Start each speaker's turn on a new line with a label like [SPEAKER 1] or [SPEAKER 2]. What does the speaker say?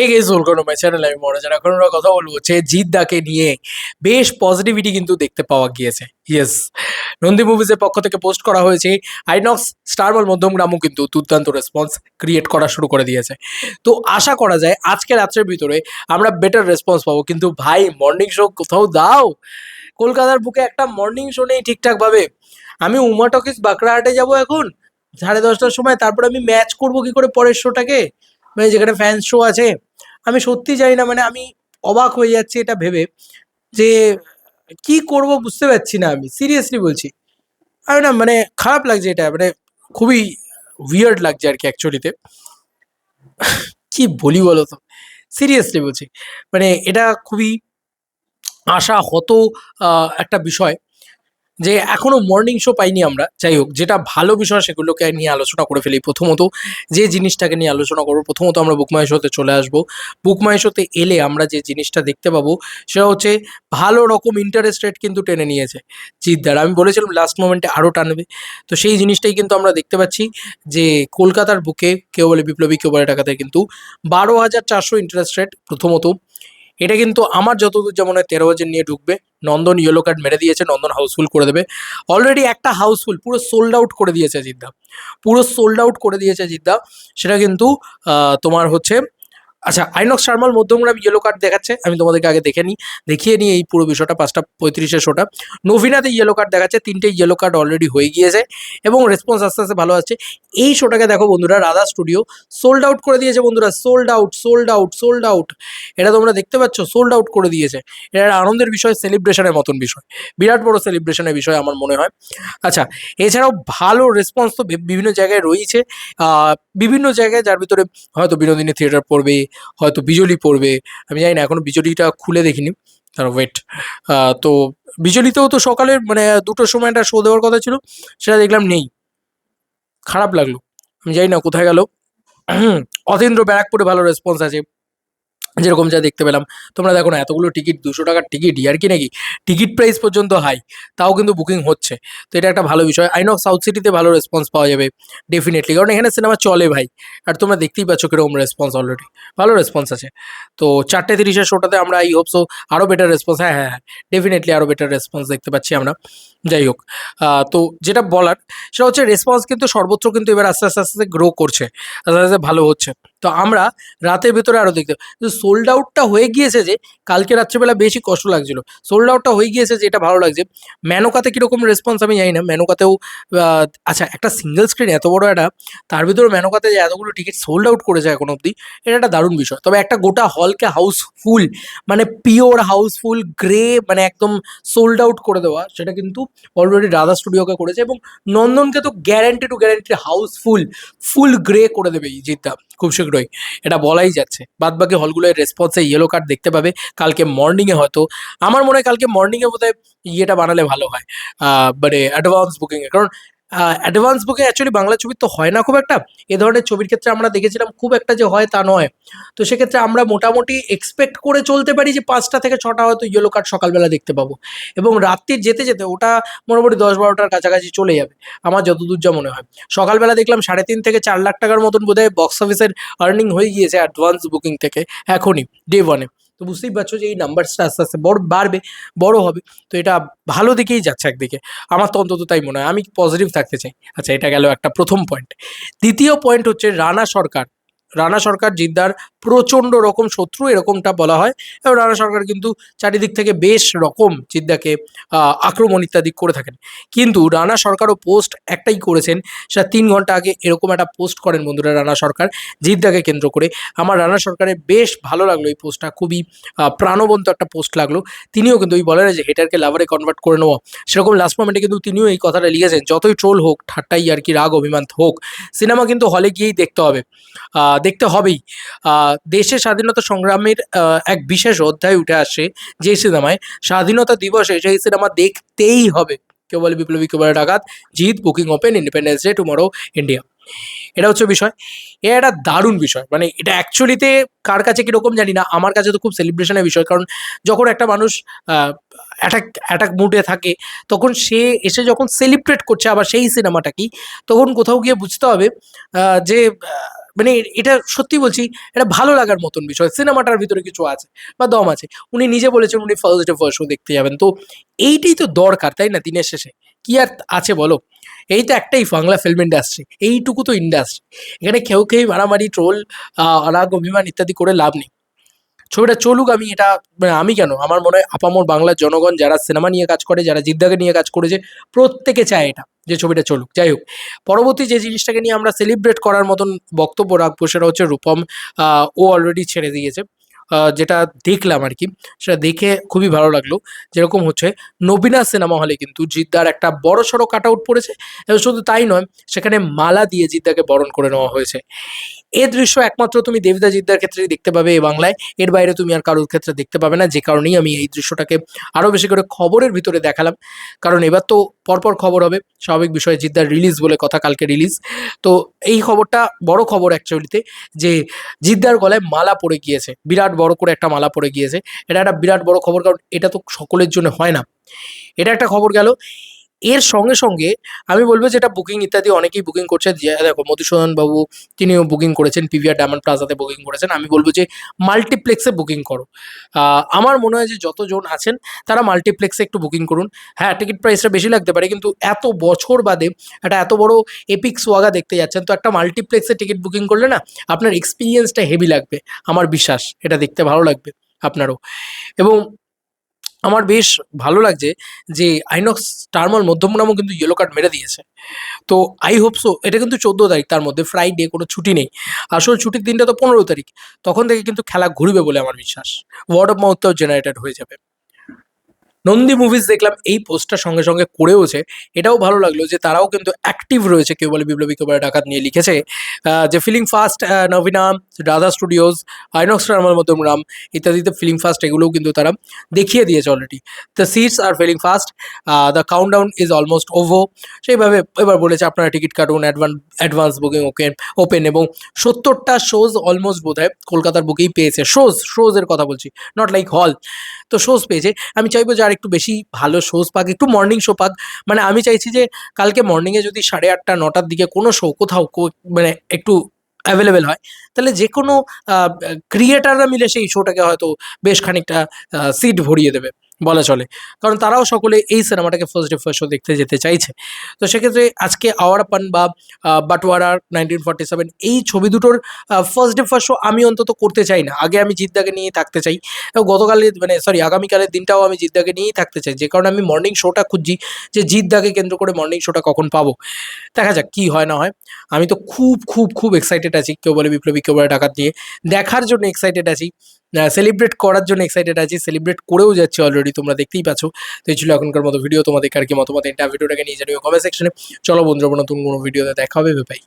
[SPEAKER 1] এই guess welcome to my channel. আমি মনোজ। এখন আমরা কথা বলবো যে জিৎ দাকে নিয়ে বেশ পজিটিভিটি কিন্তু দেখতে পাওয়া গিয়েছে। ইয়েস, নন্দী মুভিজের পক্ষ থেকে পোস্ট করা হয়েছে। আইনক্স স্টারমল মধ্যমগ্রামও কিন্তু দুর্দান্ত রেসপন্স ক্রিয়েট করা শুরু করে দিয়েছে। তো আশা করা যায় আজকে রাত্রের ভিতরে আমরা বেটার রেসপন্স পাবো। কিন্তু ভাই, মর্নিং শো কোথাও দাও। কলকাতার বুকে একটা মর্নিং শো নেই ঠিকঠাক ভাবে। আমি উমা টকিজ বাঁকড়াহাটে যাবো এখন 10:30টার সময়, তারপর আমি ম্যাচ করবো কি করে পরের শোটাকে, মানে যেখানে ফ্যান্স শো আছে। আমি সত্যি জানি না, মানে আমি অবাক হয়ে যাচ্ছি এটা ভেবে যে কি করব বুঝতে পারছি না। আমি সিরিয়াসলি বলছি, আমি না মানে খারাপ লাগছে এটা, মানে খুবই উইয়ার্ড লাগছে আর কি অ্যাকচুয়ালিতে। কি বলি বলো তো, সিরিয়াসলি বলছি, মানে এটা খুবই আশা হত একটা বিষয় যে এখনো মর্নিং শো পাইনি আমরা। যাই হোক, যেটা ভালো বিষয় সেগুলোকে নিয়ে আলোচনা করে ফেলি। প্রথমত যে জিনিসটাকে নিয়ে আলোচনা করবো, প্রথমত আমরা বুকমাই শোতে চলে আসবো। বুকমাই শোতে এলে আমরা যে জিনিসটা দেখতে পাবো সেটা হচ্ছে ভালো রকম ইন্টারেস্ট রেট কিন্তু টেনে নিয়েছে জিদ্দার। আমি বলেছিলাম লাস্ট মোমেন্টে আরও টানবে, তো সেই জিনিসটাই কিন্তু আমরা দেখতে পাচ্ছি যে কলকাতার বুকে কেউ বলে বিপ্লবী, কেউ বলে টাকাতে, কিন্তু 12,400 ইন্টারেস্ট রেট প্রথমত। এটা কিন্তু আমার যতদূর যেমন হয় 13 হাজার নিয়ে ঢুকবে। নন্দন ইয়েলো কার্ড মেরে দিয়েছে, নন্দন হাউসফুল করে দেবে। অলরেডি একটা হাউসফুল পুরো সোল্ড আউট করে দিয়েছে জিদ্দা, পুরো সোল্ড আউট করে দিয়েছে জিদ্দা। সেটা কিন্তু তোমার হচ্ছে, আচ্ছা, আইনক্স শার্মাল মধ্যমগ্রাম ইয়েলো কার্ড দেখাচ্ছে। আমি তোমাদেরকে আগে দেখিয়ে নিই এই পুরো বিষয়টা। 5:35 শোটা নভিনাতে ইয়েলো কার্ড দেখাচ্ছে, 3টে ইয়েলো কার্ড অলরেডি হয়ে গিয়েছে এবং রেসপন্স আস্তে আস্তে ভালো আসছে। এই শোটাকে দেখো বন্ধুরা, রাধা স্টুডিও সোল্ড আউট করে দিয়েছে বন্ধুরা, sold out, sold out, sold out. এটা তোমরা দেখতে পাচ্ছ, সোল্ড আউট করে দিয়েছে। এটা একটা আনন্দের বিষয়, সেলিব্রেশনের মতন বিষয়, বিরাট বড় সেলিব্রেশনের বিষয় আমার মনে হয়। আচ্ছা, এছাড়াও ভালো রেসপন্স তো বিভিন্ন জায়গায় রয়েছে, বিভিন্ন জায়গায়, যার ভিতরে হয়তো বিনোদিনী থিয়েটার পড়বে, হয়তো বিজলি পড়বে। আমি জানি না, এখনো বিজলিটা খুলে দেখিনি, তারা ওয়েট। তো বিজলিতেও তো সকালে মানে 2টোর সময় একটা শো দেওয়ার কথা ছিল, সেটা দেখলাম নেই। খারাপ লাগলো, আমি জানি না কোথায় গেল। অতীন্দ্র ব্যারাকপুরে ভালো রেসপন্স আছে, যেরকম যা দেখতে পেলাম। তোমরা দেখো না, এতগুলো টিকিট, 200 টাকার টিকিট আর কি নাকি, টিকিট প্রাইস পর্যন্ত হাই, তাও কিন্তু বুকিং হচ্ছে। তো এটা একটা ভালো বিষয়। আইনক্স সাউথ সিটিতে ভালো রেসপন্স পাওয়া যাবে ডেফিনেটলি, কারণ এখানে সিনেমা চলে ভাই। আর তোমরা দেখতেই পাচ্ছ কিরকম রেসপন্স, অলরেডি ভালো রেসপন্স আছে। তো 4:30 শোটাতে আমরা আই হোপ সো আরও বেটার রেসপন্স, হ্যাঁ হ্যাঁ হ্যাঁ, ডেফিনেটলি আরও বেটার রেসপন্স দেখতে পাচ্ছি আমরা। যাই হোক, তো যেটা বলার সেটা হচ্ছে রেসপন্স কিন্তু সর্বত্র কিন্তু এবার আস্তে আস্তে আস্তে গ্রো করছে, আস্তে আস্তে ভালো হচ্ছে। তো আমরা রাতের ভেতরে আরও দেখতে, সোল্ড আউটটা হয়ে গিয়েছে যে কালকে রাত্রিবেলা বেশি কষ্ট লাগছিল। সোল্ড আউটটা হয়ে গিয়েছে যে এটা ভালো লাগছে। মেনকাতে কীরকম রেসপন্স আমি জানি না, মেনকাতেও আচ্ছা, একটা সিঙ্গেল স্ক্রিন এত বড় একটা, তার ভিতরে মেনকাতে যে এতগুলো টিকিট সোল্ড আউট করেছে এখন অবধি, এটা একটা দারুণ বিষয়। তবে একটা গোটা হলকে হাউসফুল, মানে পিওর হাউসফুল গ্রে, মানে একদম সোল্ড আউট করে দেওয়া, সেটা কিন্তু অলরেডি রাধা স্টুডিওকে করেছে। এবং নন্দনকে তো গ্যারান্টি টু গ্যারান্টি হাউসফুল, ফুল গ্রে করে দেবে এই জিতটা খুব শীঘ্রই, এটা বলাই যাচ্ছে। বাদবাকি হলগুলোর রেসপন্সে ইয়েলো কার্ড দেখতে পাবে কালকে মর্নিংয়ে। হয়তো আমার মনে হয় কালকে মর্নিংয়ে বোধহয় ইয়েটা বানালে ভালো হয়, মানে অ্যাডভান্স বুকিংয়ে। কারণ অ্যাডভান্স বুকিং অ্যাকচুয়ালি বাংলা ছবির তো হয় না খুব একটা। এ ধরনের ছবির ক্ষেত্রে আমরা দেখেছিলাম খুব একটা যে হয় তা নয়। তো সেক্ষেত্রে আমরা মোটামুটি এক্সপেক্ট করে চলতে পারি যে 5টা থেকে 6টা হয়তো ইয়েলো কার্ড সকালবেলা দেখতে পাবো, এবং রাত্রির যেতে যেতে ওটা মোটামুটি 10-12টার কাছাকাছি চলে যাবে আমার যতদূর যা মনে হয়। সকালবেলা দেখলাম 3.5 থেকে 4 লাখ টাকার মতন বোধহয় বক্স অফিসের আর্নিং হয়ে গিয়েছে অ্যাডভান্স বুকিং থেকে এখনই, ডে ওয়ানে। তো বুঝতেই পারছো যে এই নাম্বারসটা আস্তে আস্তে বাড়বে, বড় হবে। তো এটা ভালো দিকেই যাচ্ছে একদিকে, আমার তো অন্তত তাই মনে হয়। আমি পজিটিভ থাকতে চাই। আচ্ছা, এটা গেল একটা প্রথম পয়েন্ট। দ্বিতীয় পয়েন্ট হচ্ছে রানা সরকার। রানা সরকার জিদ্দার প্রচণ্ড রকম শত্রু, এরকমটা বলা হয়। এবং রানা সরকার কিন্তু চারিদিক থেকে বেশ রকম জিদ্দাকে আক্রমণ ইত্যাদি করে থাকেন। কিন্তু রানা সরকারও পোস্ট একটাই করেছেন, সেটা 3 ঘন্টা আগে এরকম একটা পোস্ট করেন বন্ধুরা রানা সরকার জিদ্দাকে কেন্দ্র করে। আমার রানা সরকারের বেশ ভালো লাগলো এই পোস্টটা, খুবই প্রাণবন্ত একটা পোস্ট লাগলো। তিনিও কিন্তু ওই বলে না যে হেটারকে লাভারে কনভার্ট করে নেওয়া, সেরকম লাস্ট মোমেন্টে কিন্তু তিনিও এই কথাটা লিখেছেন, যতই ট্রোল হোক, ঠাট্টাই আর কি, রাগ অভিমান হোক, সিনেমা কিন্তু হলে গিয়েই দেখতে হবে, দেখতে হবেই। দেশের স্বাধীনতা সংগ্রামের এক বিশেষ অধ্যায় উঠে আসে যে সিনেমায়, স্বাধীনতা দিবসে সেই সিনেমা দেখতেই হবে। কেউ বলে বিপ্লবী, কেউ বলে ডাকাত, জিত, booking open, independence day, tomorrow, India. এটা হচ্ছে বিষয়। এটা একটা দারুণ বিষয়, মানে এটা অ্যাকচুয়ালিতে কার কাছে কীরকম জানি না, আমার কাছে তো খুব সেলিব্রেশনের বিষয়। কারণ যখন একটা মানুষ অ্যাটাক অ্যাটাক মুডে থাকে, তখন সে এসে যখন সেলিব্রেট করছে আবার সেই সিনেমাটাকেই, তখন কোথাও গিয়ে বুঝতে হবে যে মানে এটা সত্যি বলছি, এটা ভালো লাগার মতন বিষয়। সিনেমাটার ভিতরে কিছু আছে বা দম আছে। উনি নিজে বলেছেন উনি ফার্স্ট ডে ফার্স্ট শো দেখতে যাবেন। তো এইটাই তো দরকার, তাই না? দিনের শেষে কি আর আছে বলো? এই তো একটাই বাংলা ফিল্ম ইন্ডাস্ট্রি, এইটুকু তো ইন্ডাস্ট্রি। এখানে কেউ মারামারি, ট্রোল, রাগ, অভিমান ইত্যাদি করে লাভ নেই। ছবিটা চলুক, আমি এটা মানে আমি কেন, আমার মনে হয় আপামর বাংলার জনগণ যারা সিনেমা নিয়ে কাজ করে, যারা জিদ্দাকে নিয়ে কাজ করেছে, প্রত্যেকে চায় এটা, যে ছবিটা চলুক। যাই হোক, পরবর্তী যে জিনিসটাকে নিয়ে আমরা সেলিব্রেট করার মতন বক্তব্য রাখবো সেটা হচ্ছে রূপম। ও অলরেডি ছেড়ে দিয়েছে। যেটা দেখলাম আর কি, সেটা দেখে খুবই ভালো লাগলো। যেরকম হচ্ছে, নবীনা সিনেমা হলে কিন্তু জিদ্দার একটা বড় সড়ো কাট আউট পড়েছে, এবং শুধু তাই নয়, সেখানে মালা দিয়ে জিদ্দাকে বরণ করে নেওয়া হয়েছে। এ দৃশ্য একমাত্র তুমি দেবদা জিদ্দার ক্ষেত্রেই দেখতে পাবে এই বাংলায়। এর বাইরে তুমি আর কারোর ক্ষেত্রে দেখতে পাবে না। যে কারণেই আমি এই দৃশ্যটাকে আরো বেশি করে খবরের ভিতরে দেখালাম। কারণ এবার তো পরপর খবর হবে, স্বাভাবিক বিষয়, জিদ্দার রিলিজ বলে কথা, কালকে রিলিজ। তো এই খবরটা বড় খবর অ্যাকচুয়ালিতে, যে জিদ্দার গলায় মালা পড়ে গিয়েছে, বিরাট বড় করে একটা মালা পড়ে গিয়েছে। এটা একটা বিরাট বড় খবর, কারণ এটা তো সকলের জন্য হয় না। এটা একটা খবর গেল। এর সঙ্গে সঙ্গে আমি বলবো, যেটা বুকিং ইত্যাদি অনেকেই বুকিং করছে, যে দেখো মধুসূদন বাবু তিনিও বুকিং করেছেন, পিভিআর ডায়মন্ড প্লাজাতে বুকিং করেছেন। আমি বলবো যে মাল্টিপ্লেক্সে বুকিং করো। আমার মনে হয় যে যতজন আছেন তারা মাল্টিপ্লেক্সে একটু বুকিং করুন। হ্যাঁ, টিকিট প্রাইসটা বেশি লাগতে পারে, কিন্তু এত বছর বাদে একটা এত বড় এপিক সোয়াগা দেখতে যাচ্ছেন, তো একটা মাল্টিপ্লেক্সে টিকিট বুকিং করলে না আপনার এক্সপিরিয়েন্সটা হেভি লাগবে। আমার বিশ্বাস এটা দেখতে ভালো লাগবে আপনারও। এবং আমার বেশ ভালো লাগছে যে আইনক্স স্টার মল মধ্যমগ্রামও কিন্তু ইয়েলো কার্ড মেরে দিয়েছে। তো আই হোপ সো, এটা কিন্তু 14 তারিখ, তার মধ্যে ফ্রাইডে, কোনো ছুটি নেই। আসল ছুটির দিনটা তো 15 তারিখ। তখন থেকে কিন্তু খেলা ঘুরবে বলে আমার বিশ্বাস। ওয়ার্ড অফ মাউথটাও জেনারেটেড হয়ে যাবে। নন্দী মুভিজ দেখলাম এই পোস্টটা সঙ্গে সঙ্গে করেওছে। এটাও ভালো লাগলো যে তারাও কিন্তু অ্যাক্টিভ রয়েছে। কেউ বলে বিপ্লবী, কেউ বলে ডাকাত নিয়ে লিখেছে যে filling fast, Navina, Radha studios, INOX টার্মাল মধ্যমগ্রাম ইত্যাদিতে ফিলিং ফাস্ট, এগুলোও কিন্তু তারা দেখিয়ে দিয়েছে already. The seats are filling fast, the countdown is almost over. সেইভাবে এবার বলেছে আপনারা টিকিট কাটুন, অ্যাডভান্স বুকিং ওপেন, এবং 70টা শোজ অলমোস্ট বোধহয় কলকাতার বুকেই পেয়েছে। শোজের কথা বলছি, নট লাইক হল। তো শোজ পেয়েছে। আমি চাইবো যে আর একটু বেশি ভালো শোজ পাক, একটু মর্নিং শো পাক। মানে আমি চাইছি যে কালকে মর্নিংয়ে যদি 8:30 9টার দিকে কোনো শো কোথাও মানে একটু অ্যাভেলেবেল হয়, তাহলে যে কোনো ক্রিয়েটাররা মিলে সেই শোটাকে হয়তো বেশ খানিকটা সিট ভরিয়ে দেবে বলা চলে। কারণ তারাও সকলে এই সিনেমাটাকে ফার্স্ট ডে ফার্স্ট শো দেখতে যেতে চাইছে। তো সেক্ষেত্রে আজকে আওয়ার পান বা বাটোয়ারা 1947, এই ছবি দুটোর ফার্স্ট ডে ফার্স্ট শো আমি অন্তত করতে চাই না। আগে আমি জিদ্দাকে নিয়েই থাকতে চাই, এবং গতকালের মানে সরি আগামীকালের দিনটাও আমি জিদ্দাকে নিয়েই থাকতে চাই। যে কারণে আমি মর্নিং শোটা খুঁজছি, যে জিদ্দাকে কেন্দ্র করে মর্নিং শোটা কখন পাবো। দেখা যাক কি হয় না হয়। আমি তো খুব খুব খুব এক্সাইটেড আছি, কেউ বলে বিপ্লবী, কেউ বলে ডাকাত নিয়ে দেখার জন্য এক্সাইটেড আছি, সেলিব্রেট করার জন্য এক্সাইটেড আছি, সেলিব্রেট করেও যাচ্ছি অলরেডি, তোমরা দেখতেই পাচ্ছ। তো এই ছিল এখনকার মতো ভিডিও। তোমাদের আর কি মতামত, এটা ভিডিওটাকে নিয়ে জানিও কমেন্ট সেকশনে। চলো বন্ধুরা, নতুন কোনো ভিডিওতে দেখা হবে, বাই।